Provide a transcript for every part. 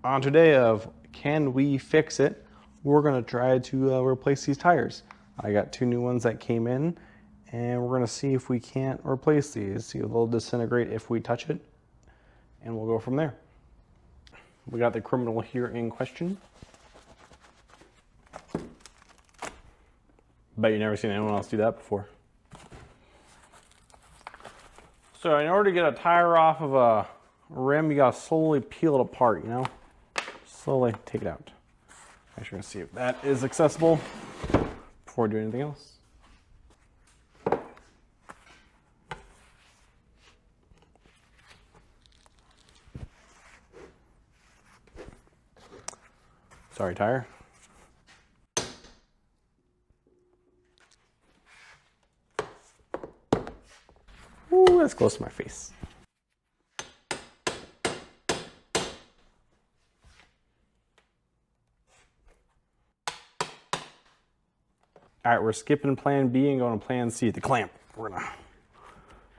On today of Can We Fix It, we're gonna try to replace these tires. I got 2 new ones that came in, and we're gonna see if we can't replace these. See if they'll disintegrate if we touch it, and we'll go from there. We got the criminal here in question. Bet you've never seen anyone else do that before. So in order to get a tire off of a rim, you gotta slowly peel it apart, you know? Slowly take it out. Actually, gonna see if that is accessible before doing anything else. Sorry, tire. Ooh, that's close to my face. All right, we're skipping plan B and going to plan C, the clamp. We're gonna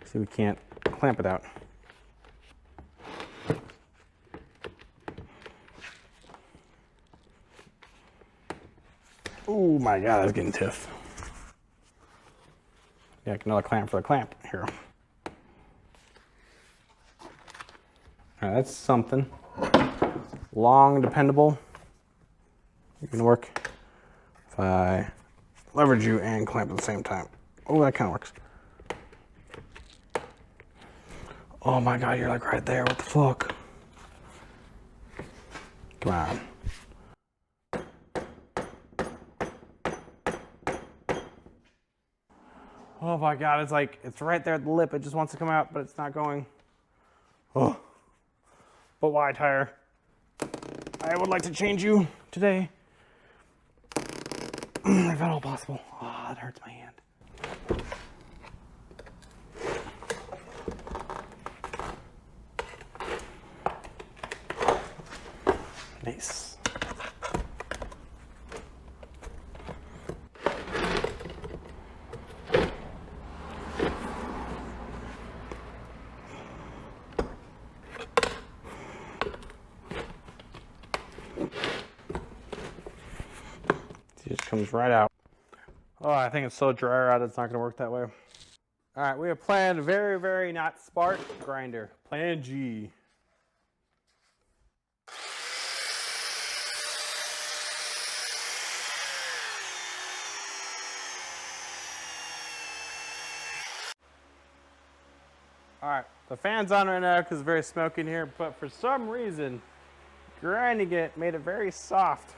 see if we can't clamp it out. Oh my God, that's getting tough. Yeah, another clamp for the clamp here. All right, that's something. Long, dependable. You can work if I leverage you and clamp at the same time. Oh, that kind of works. Oh my God, you're like right there. What the fuck? Come on. Oh my God, it's like, it's right there at the lip. It just wants to come out, but it's not going. Oh. But why, tire? I would like to change you today. If at all possible. Oh, that hurts my hand. Nice. It just comes right out. Oh, I think it's so dry out, it's not gonna work that way. All right, we have planned very, very not smart grinder. Plan G. All right, the fan's on right now because it's very smoky in here, but for some reason, grinding it made it very soft.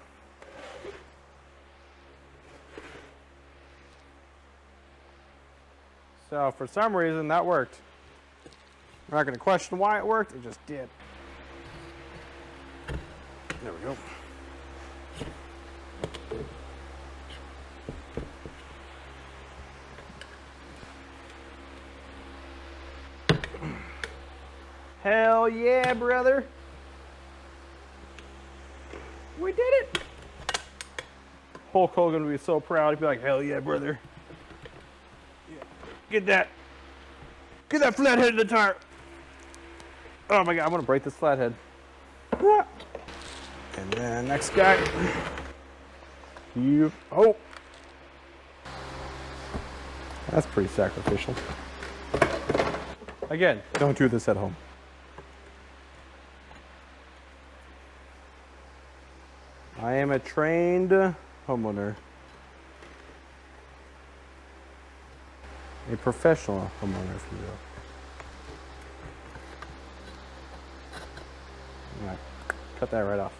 So for some reason that worked. We're not going to question why it worked, it just did. There we go. Hell yeah, brother. We did it. Hulk Hogan would be so proud. He'd be like, hell yeah, brother. Get that flathead in the tire. Oh my God, I'm gonna break this flathead. And then next guy. Oh. That's pretty sacrificial. Again, don't do this at home. I am a trained homeowner. A professional homeowner, if you will. All right, cut that right off.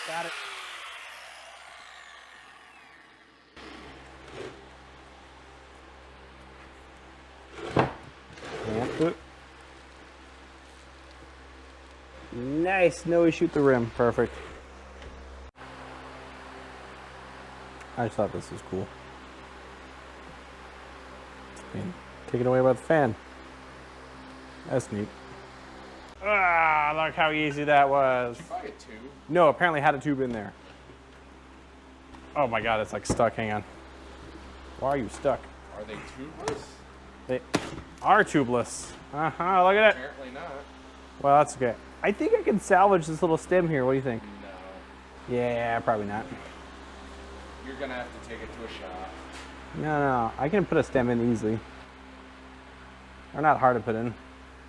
Got it. Nice, no, we shoot the rim, perfect. I just thought this was cool. And taken away by the fan. That's neat. Ah, look how easy that was. Did you buy a tube? No, apparently had a tube in there. Oh my God, it's like stuck. Hang on. Why are you stuck? Are they tubeless? They are tubeless. Uh-huh, look at it. Apparently not. Well, that's okay. I think I can salvage this little stem here. What do you think? No. Yeah, probably not. You're gonna have to take it to a shop. No. I can put a stem in easily. They're not hard to put in.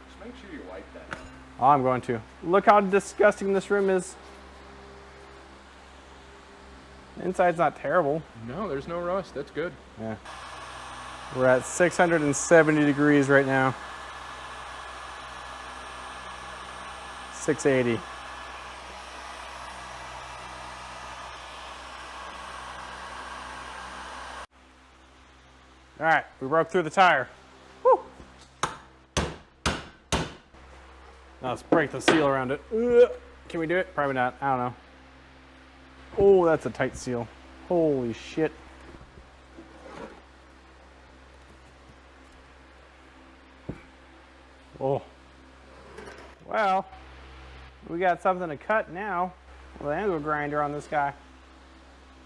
Just make sure you wipe that. Oh, I'm going to. Look how disgusting this room is. The inside's not terrible. No, there's no rust. That's good. Yeah. We're at 670 degrees right now. 680. All right, we broke through the tire. Woo. Now let's break the seal around it. Can we do it? Probably not. I don't know. Oh, that's a tight seal. Holy shit. Oh. Well, we got something to cut now with an angle grinder on this guy.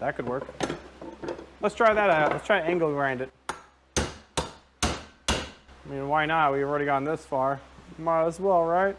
That could work. Let's try that out. Let's try to angle grind it. I mean, why not? We've already gone this far. Might as well, right?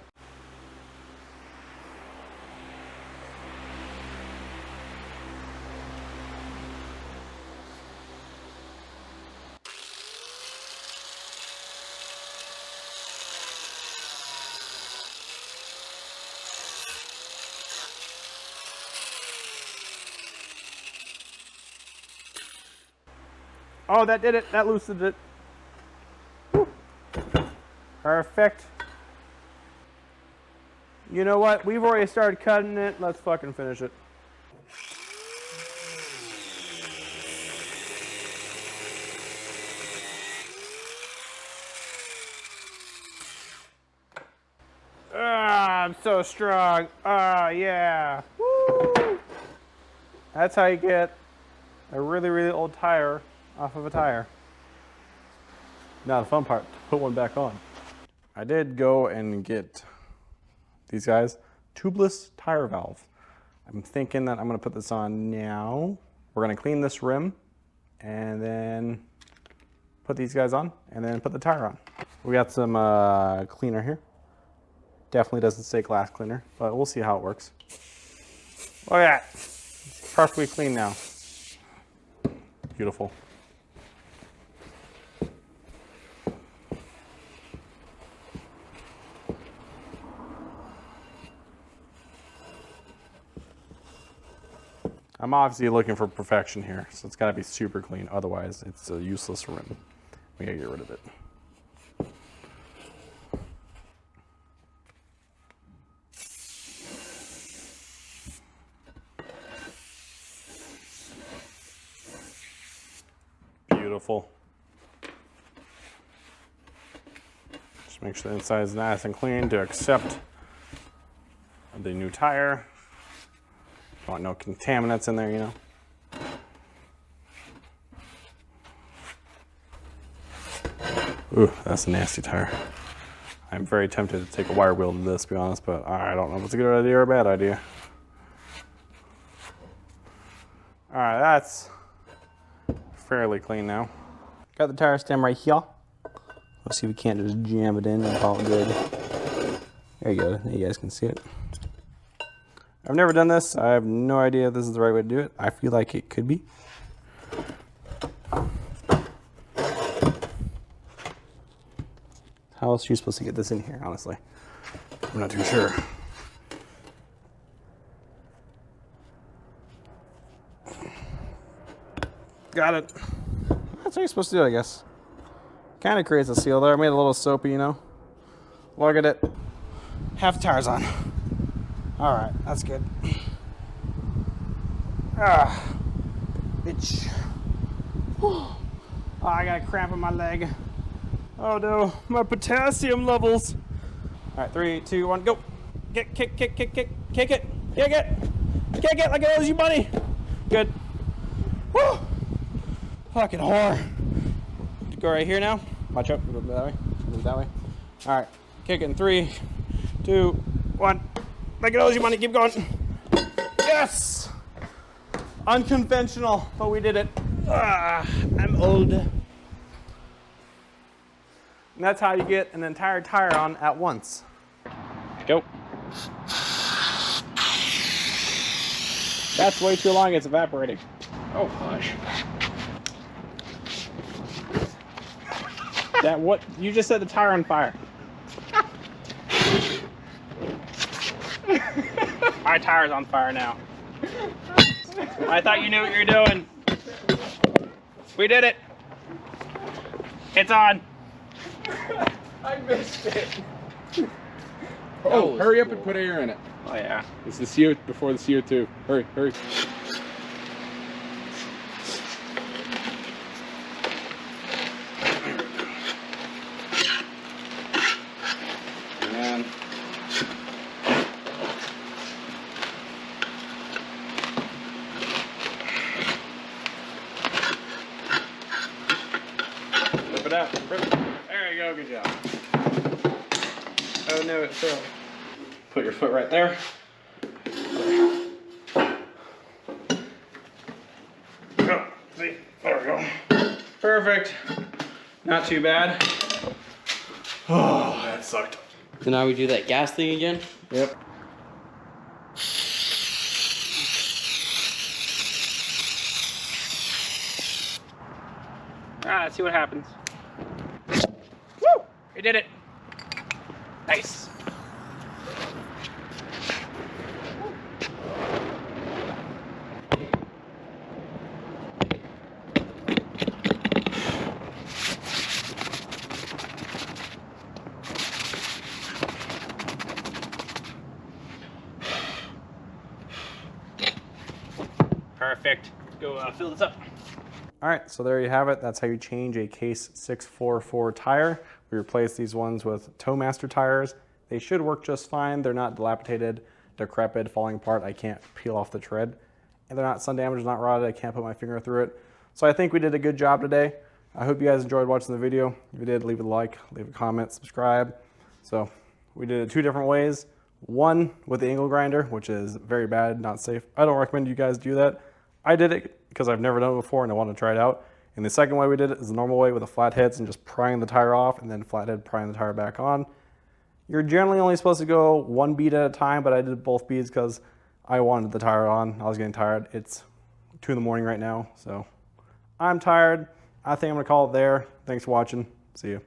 Oh, that did it. That loosened it. Woo. Perfect. You know what? We've already started cutting it. Let's fucking finish it. Ah, I'm so strong. Ah, yeah. Woo. That's how you get a really, really old tire off of a tire. Now the fun part, to put one back on. I did go and get these guys, tubeless tire valve. I'm thinking that I'm gonna put this on now. We're gonna clean this rim and then put these guys on and then put the tire on. We got some cleaner here. Definitely doesn't say glass cleaner, but we'll see how it works. Look at that, it's perfectly clean now. Beautiful. I'm obviously looking for perfection here, so it's gotta be super clean. Otherwise, it's a useless rim. We gotta get rid of it. Beautiful. Just make sure the inside is nice and clean to accept the new tire. Don't want no contaminants in there, you know. Ooh, that's a nasty tire. I'm very tempted to take a wire wheel to this, to be honest, but I don't know if it's a good idea or a bad idea. All right, that's fairly clean now. Got the tire stem right here. Let's see if we can't just jam it in and call it good. There you go, you guys can see it. I've never done this. I have no idea if this is the right way to do it. I feel like it could be. How else are you supposed to get this in here, honestly? I'm not too sure. Got it. That's how you're supposed to do it, I guess. Kind of creates a seal there. I made it a little soapy, you know. Look at it. Half the tire's on. All right, that's good. Ah, bitch. Oh, I got a cramp in my leg. Oh no, my potassium levels. All right, 3, 2, 1, go. Kick it, kick it, kick it, like it owes you money. Good. Woo. Fucking whore. Go right here now. Watch out, move that way, move that way. All right, kick it in 3, 2, 1. Like it owes you money, keep going. Yes! Unconventional, but we did it. I'm old. And that's how you get an entire tire on at once. Go. That's way too long, it's evaporating. Oh, hush. That what? You just set the tire on fire. My tire's on fire now. I thought you knew what you were doing. We did it. It's on. I missed it. Oh, hurry up and put air in it. Oh yeah. It's the CO before the CO2. Hurry, hurry. Man. Rip it out. Rip it. There you go. Good job. Oh no, it fell. Put your foot right there. Go. See? There we go. Perfect. Not too bad. Oh, that sucked. So now we do that gas thing again? Yep. Let's see what happens. Woo! We did it. Nice. Perfect. Go fill this up. All right, so there you have it. That's how you change a Case 644 tire. We replaced these ones with Towmaster tires. They should work just fine. They're not dilapidated, decrepit, falling apart. I can't peel off the tread. And they're not sun damaged, not rotted. I can't put my finger through it. So I think we did a good job today. I hope you guys enjoyed watching the video. If you did, leave a like, leave a comment, subscribe. So we did it 2 different ways. One with the angle grinder, which is very bad, not safe. I don't recommend you guys do that. I did it because I've never done it before and I want to try it out. And the second way we did it is the normal way with the flatheads and just prying the tire off and then flathead prying the tire back on. You're generally only supposed to go 1 bead at a time, but I did both beads because I wanted the tire on. I was getting tired. It's 2 in the morning right now, so I'm tired. I think I'm gonna call it there. Thanks for watching. See you.